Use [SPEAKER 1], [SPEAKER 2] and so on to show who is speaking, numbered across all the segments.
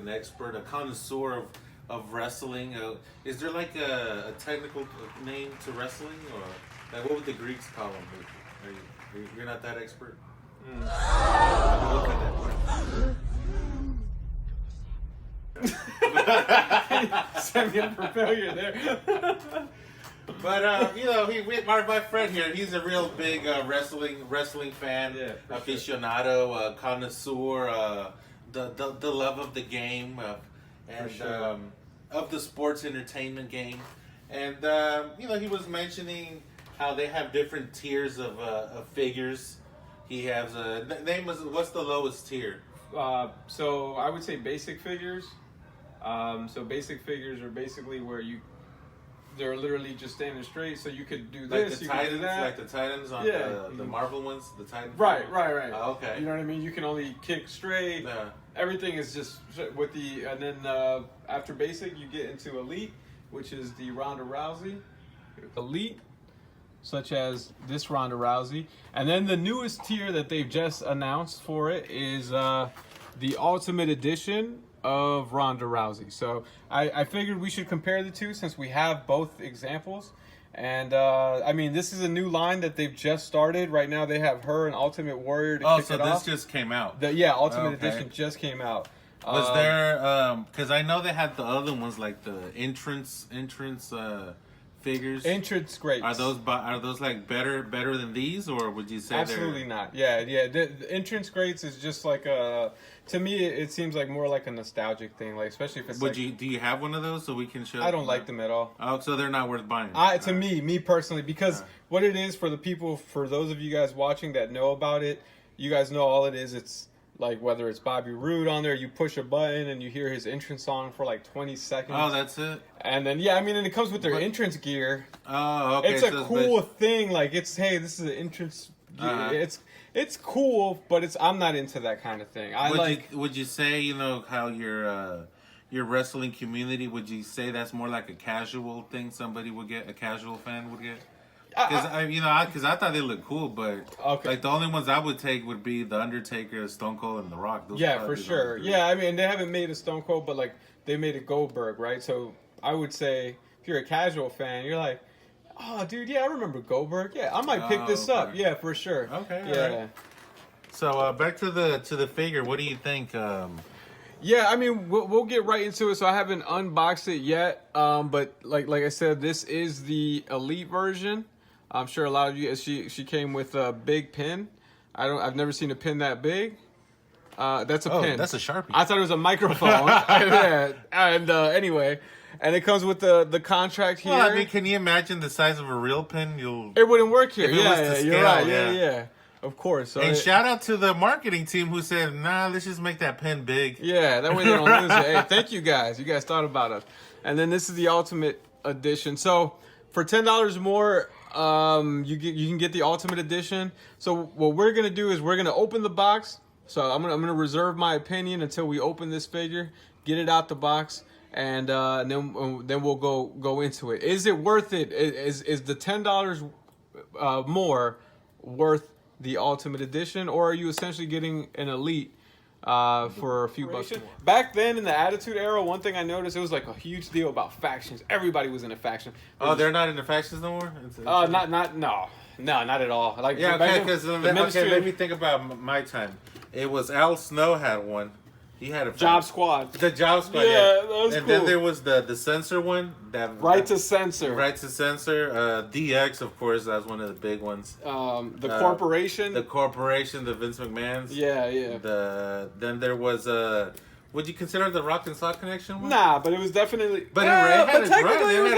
[SPEAKER 1] Expert, a connoisseur of wrestling. Is there like a technical name to wrestling, or like what would the Greeks call them? You're not that expert.
[SPEAKER 2] Send me up for failure there.
[SPEAKER 1] But you know, my friend here, he's a real big wrestling fan, aficionado, connoisseur. The love of the game and of the sports entertainment game, and you know, he was mentioning how they have different tiers of figures. He has what's the lowest tier?
[SPEAKER 2] So I would say basic figures. So basic figures are basically where they're literally just standing straight, so you could do
[SPEAKER 1] like
[SPEAKER 2] this,
[SPEAKER 1] the
[SPEAKER 2] you
[SPEAKER 1] Titans,
[SPEAKER 2] could do that.
[SPEAKER 1] like the Titans on the Marvel ones, the Titans.
[SPEAKER 2] Right.
[SPEAKER 1] Oh, okay.
[SPEAKER 2] You know what I mean? You can only kick straight. Everything is just with and then after basic, you get into elite, which is the Ronda Rousey. Elite, such as this Ronda Rousey, and then the newest tier that they've just announced for it is the Ultimate Edition of Ronda Rousey. So I figured we should compare the two since we have both examples. And I mean, this is a new line that they've just started. Right now they have her and Ultimate Warrior to kick it off.
[SPEAKER 1] Oh, so this just came out?
[SPEAKER 2] Ultimate Edition just came out.
[SPEAKER 1] Was there, because I know they had the other ones, like the entrance figures.
[SPEAKER 2] Entrance greats.
[SPEAKER 1] Are those like better than these, or would you say
[SPEAKER 2] absolutely not? Yeah. The entrance greats is just like to me it seems like more like a nostalgic thing, like especially if it's.
[SPEAKER 1] Do you have one of those so we can show?
[SPEAKER 2] I don't like them at all.
[SPEAKER 1] Oh, so they're not worth buying.
[SPEAKER 2] Me personally, because what it is for the people, for those of you guys watching that know about it, you guys know all it is. It's like whether it's Bobby Roode on there, you push a button and you hear his entrance song for like 20 seconds.
[SPEAKER 1] Oh, that's it?
[SPEAKER 2] And then, and it comes with their entrance gear.
[SPEAKER 1] Oh, okay.
[SPEAKER 2] It's a cool thing. Like, hey, this is an entrance gear. It's cool, but I'm not into that kind of thing.
[SPEAKER 1] Would you say, you know, how your wrestling community, would you say that's more like a casual thing somebody would get, a casual fan would get? Because I thought they looked cool, but like the only ones I would take would be the Undertaker, Stone Cold, and The Rock. Those
[SPEAKER 2] for sure. Yeah, I mean, they haven't made a Stone Cold, but like they made a Goldberg, right? So I would say if you're a casual fan, you're like, oh, dude, yeah, I remember Goldberg. Yeah, I might pick this up. Yeah, for sure.
[SPEAKER 1] Okay.
[SPEAKER 2] Yeah.
[SPEAKER 1] Right. So back to the figure. What do you think?
[SPEAKER 2] Yeah, I mean, we'll get right into it. So I haven't unboxed it yet, but like I said, this is the Elite version. I'm sure a lot of you. She came with a big pin. I've never seen a pin that big. That's a pin.
[SPEAKER 1] That's a Sharpie.
[SPEAKER 2] I thought it was a microphone. Yeah. And anyway, and it comes with the contract here.
[SPEAKER 1] Well, I mean, can you imagine the size of a real pin?
[SPEAKER 2] It wouldn't work here.
[SPEAKER 1] Yeah,
[SPEAKER 2] you're right. Yeah. Of course. So
[SPEAKER 1] and shout out to the marketing team who said, "Nah, let's just make that pen big."
[SPEAKER 2] Yeah, that way they don't lose it. Hey, thank you guys. You guys thought about us. And then this is the Ultimate Edition. So for $10 more, you can get the Ultimate Edition. So what we're gonna do is we're gonna open the box. So I'm gonna reserve my opinion until we open this figure, get it out the box, and then we'll go into it. Is it worth it? Is the $10 more worth the Ultimate Edition, or are you essentially getting an Elite for a few bucks more? Back then in the Attitude Era, one thing I noticed, it was like a huge deal about factions. Everybody was in a faction.
[SPEAKER 1] They're not in the factions no more?
[SPEAKER 2] No, not at all. Like,
[SPEAKER 1] because let me think about my time. It was Al Snow had one. He had a
[SPEAKER 2] Job Squad.
[SPEAKER 1] The Job Squad.
[SPEAKER 2] Yeah, that was
[SPEAKER 1] and
[SPEAKER 2] cool.
[SPEAKER 1] then there was the censor one.
[SPEAKER 2] Right to Censor.
[SPEAKER 1] DX, of course, that's one of the big ones.
[SPEAKER 2] The Corporation.
[SPEAKER 1] The Corporation, the Vince McMahon's.
[SPEAKER 2] Yeah.
[SPEAKER 1] Then there was would you consider the Rock and Sock Connection one?
[SPEAKER 2] Nah, but it was definitely.
[SPEAKER 1] But it had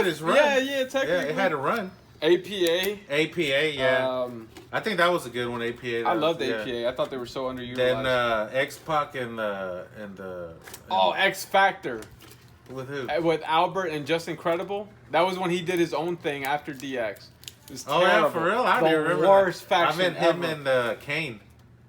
[SPEAKER 1] its run.
[SPEAKER 2] Yeah, technically.
[SPEAKER 1] Yeah, it had a run.
[SPEAKER 2] APA,
[SPEAKER 1] yeah. I think that was a good one, APA.
[SPEAKER 2] I loved APA. I thought they were so underutilized.
[SPEAKER 1] Then X-Pac and
[SPEAKER 2] X Factor.
[SPEAKER 1] With who?
[SPEAKER 2] With Albert and Just Incredible. That was when he did his own thing after DX. It was terrible.
[SPEAKER 1] Yeah, for real? I don't remember.
[SPEAKER 2] Worst faction
[SPEAKER 1] I meant him and Kane.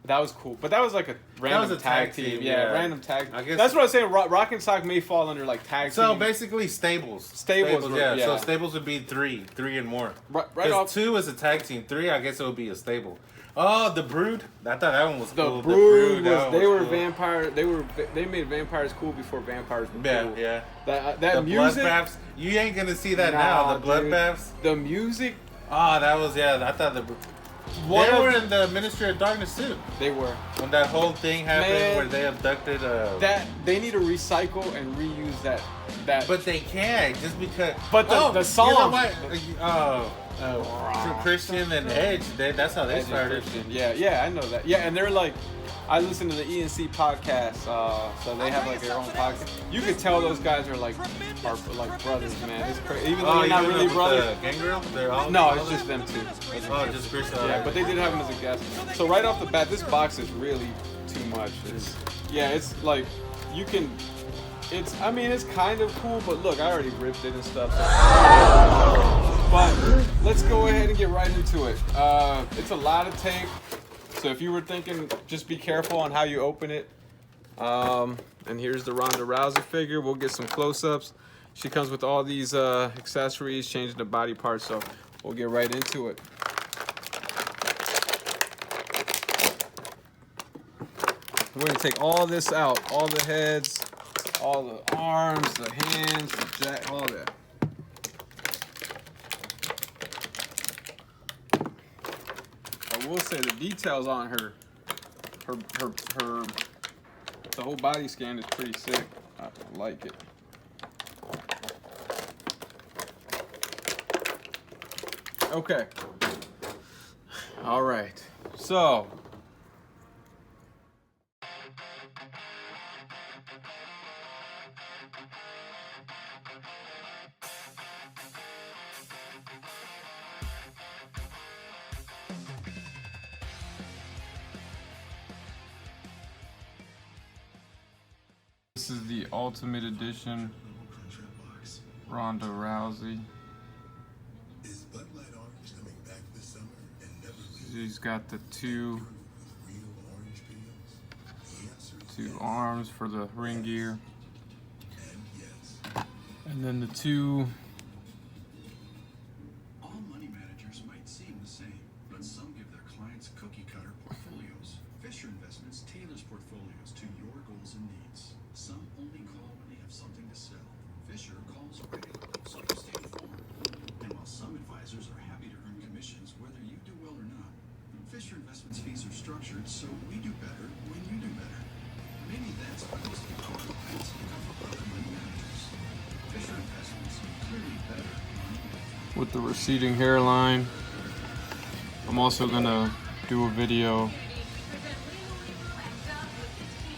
[SPEAKER 2] That was cool, but that was like a random tag team. Yeah, random tag.
[SPEAKER 1] I guess
[SPEAKER 2] that's what I was saying. Rock and Sock may fall under like tag.
[SPEAKER 1] So
[SPEAKER 2] team.
[SPEAKER 1] basically, stables.
[SPEAKER 2] Stables,
[SPEAKER 1] yeah.
[SPEAKER 2] yeah.
[SPEAKER 1] So stables would be three and more.
[SPEAKER 2] Right off.
[SPEAKER 1] 2 is a tag team. 3, I guess it would be a stable. Oh, the Brood. I thought that one was cool.
[SPEAKER 2] Brood was. They were
[SPEAKER 1] cool.
[SPEAKER 2] vampire. They made vampires cool before vampires were cool.
[SPEAKER 1] Yeah.
[SPEAKER 2] That
[SPEAKER 1] the
[SPEAKER 2] music.
[SPEAKER 1] Bloodbaths. You ain't gonna see that now. The Bloodbaths.
[SPEAKER 2] The music.
[SPEAKER 1] Oh, that was I thought they were in the Ministry of Darkness too.
[SPEAKER 2] They were.
[SPEAKER 1] When that whole thing happened where they abducted
[SPEAKER 2] that they need to recycle and reuse that.
[SPEAKER 1] But they can't just because.
[SPEAKER 2] But the song.
[SPEAKER 1] You know what? Christian and Edge. That's how they started.
[SPEAKER 2] Yeah, I know that. Yeah, and they're like, I listen to the ENC podcast, so they have like their own podcast. You could tell those guys are like brothers, man. It's crazy. Even though they're not really brothers.
[SPEAKER 1] Gangrel?
[SPEAKER 2] No, it's just them two.
[SPEAKER 1] Oh, just Christian.
[SPEAKER 2] Yeah, but they did have him as a guest. So right off the bat, this box is really too much. It's like you can. It's kind of cool, but look, I already ripped it and stuff. But let's go ahead and get right into it. It's a lot of tape. So if you were thinking, just be careful on how you open it. And here's the Ronda Rousey figure. We'll get some close-ups. She comes with all these accessories, changing the body parts, so we'll get right into it. We're gonna take all this out, all the heads, all the arms, the hands, the jack, all that. I will say the details on her, the whole body scan is pretty sick. I like it. Okay. All right. So. This is the Ultimate Edition Ronda Rousey. She's got the two arms for the ring gear, and then the two.
[SPEAKER 3] All money managers might seem the same, but some give their clients cookie-cutter portfolios. Fisher Investments tailors portfolios to your goals and needs. Some only call when they have something to sell. Fisher calls regularly, so you stay informed. And while some advisors are happy to earn commissions whether you do well or not, Fisher Investments fees are structured so we do better when you do better. Maybe that's why most of our clients come from other money managers. Fisher Investments, clearly better money managers.
[SPEAKER 2] With the receding hairline. I'm also gonna do a video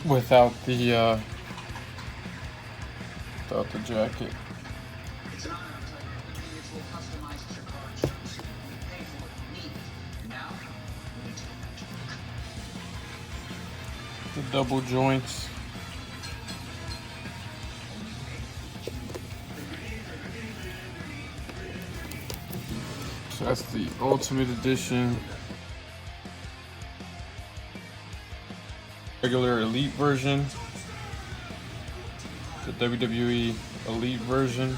[SPEAKER 2] without the jacket.
[SPEAKER 4] It's not our type of individual customized your car choice. We pay for what you need. Now, we need to
[SPEAKER 2] The double joints. So that's the Ultimate Edition. Regular Elite version. The WWE Elite version.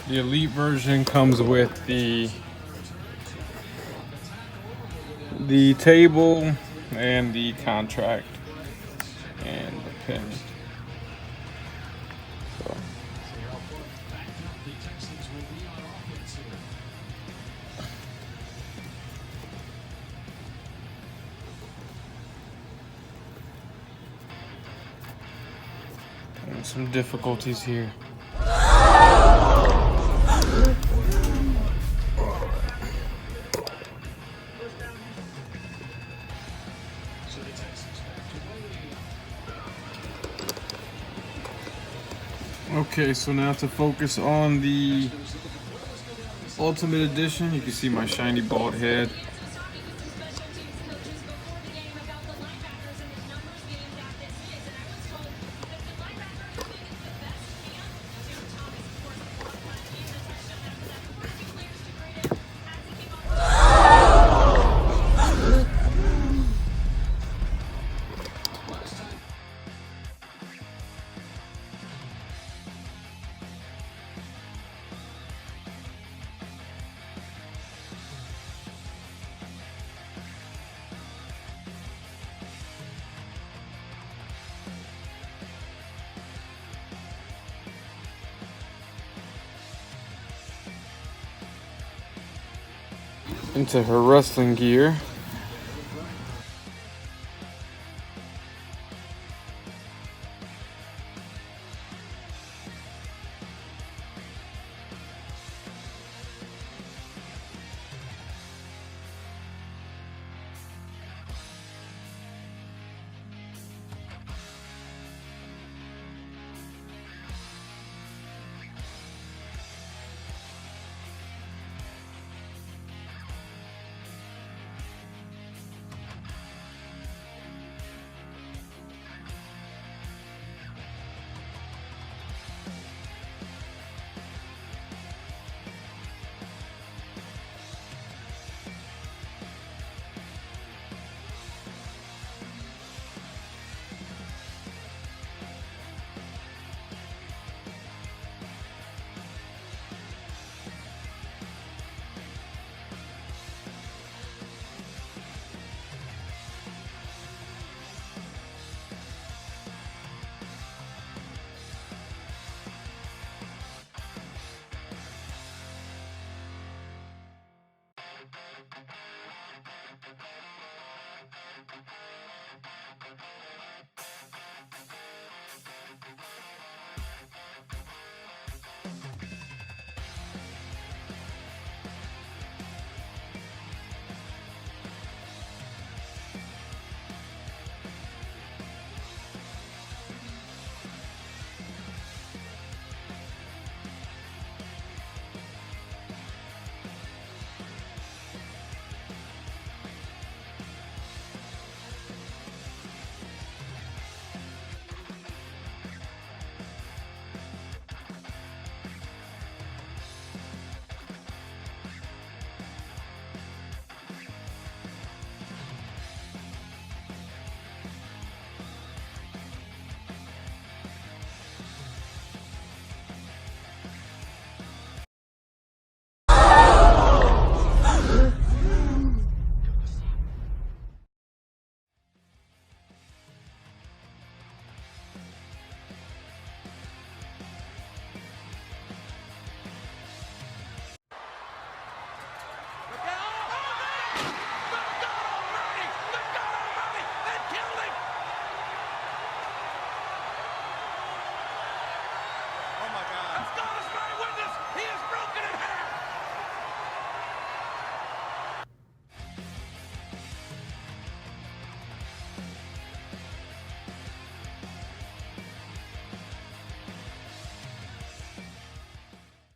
[SPEAKER 2] The Elite version comes with the table and the contract and the pin. So. And some difficulties here. Okay, so now to focus on the Ultimate Edition, you can see my shiny bald head. Into her wrestling gear.